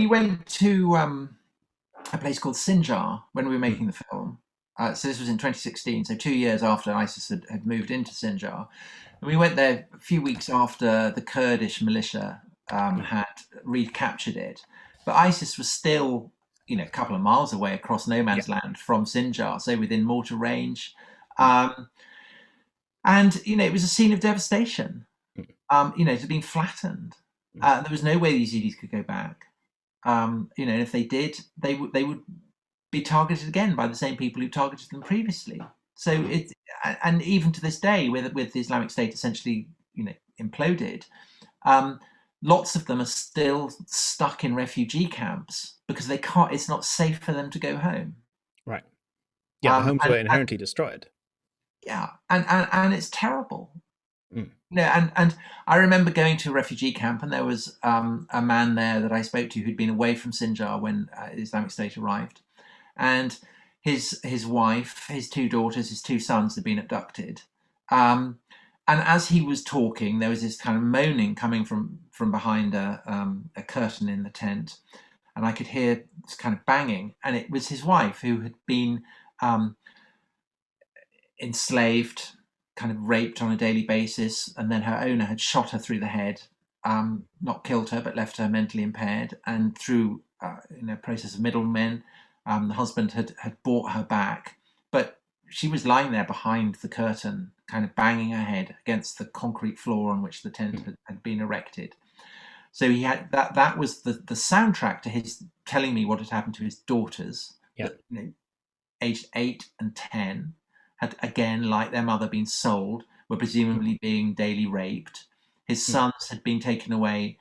went to a place called Sinjar when we were making the film. So this was in 2016, so 2 years after ISIS had moved into Sinjar. And we went there a few weeks after the Kurdish militia had recaptured it. But ISIS was still, a couple of miles away across no man's land from Sinjar, so within mortar range. And, it was a scene of devastation. It had been flattened. There was no way the Yazidis could go back. And if they did, they would be targeted again by the same people who targeted them previously. So and even to this day, with the Islamic State essentially, imploded, lots of them are still stuck in refugee camps because they can't. It's not safe for them to go home. Right. Yeah, the homes were inherently destroyed. Yeah, and it's terrible. And I remember going to a refugee camp, and there was a man there that I spoke to who'd been away from Sinjar when the Islamic State arrived, and his wife, his two daughters, his two sons had been abducted. And as he was talking, there was this kind of moaning coming from behind a curtain in the tent, and I could hear this kind of banging, and it was his wife who had been enslaved, kind of raped on a daily basis, and then her owner had shot her through the head, not killed her, but left her mentally impaired. And through a process of middlemen, the husband had bought her back, but she was lying there behind the curtain, kind of banging her head against the concrete floor on which the tent had been erected. So he had that was the soundtrack to his telling me what had happened to his daughters, that, aged 8 and 10. Had again, like their mother, been sold, were presumably being daily raped. His sons had been taken away,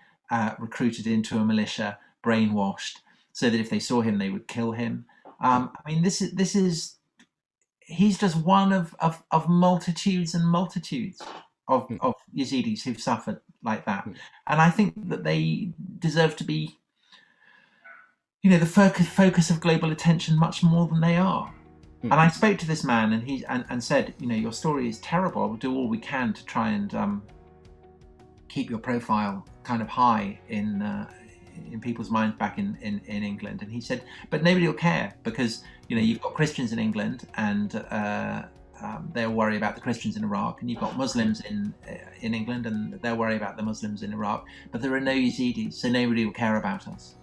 recruited into a militia, brainwashed, so that if they saw him, they would kill him. He's just one of multitudes and multitudes of Yazidis who've suffered like that. And I think that they deserve to be, the focus of global attention much more than they are. And I spoke to this man, and he said, your story is terrible. We'll do all we can to try and keep your profile kind of high in people's minds back in England. And he said, but nobody will care because you've got Christians in England, and they'll worry about the Christians in Iraq, and you've got Muslims in England, and they'll worry about the Muslims in Iraq. But there are no Yazidis, so nobody will care about us.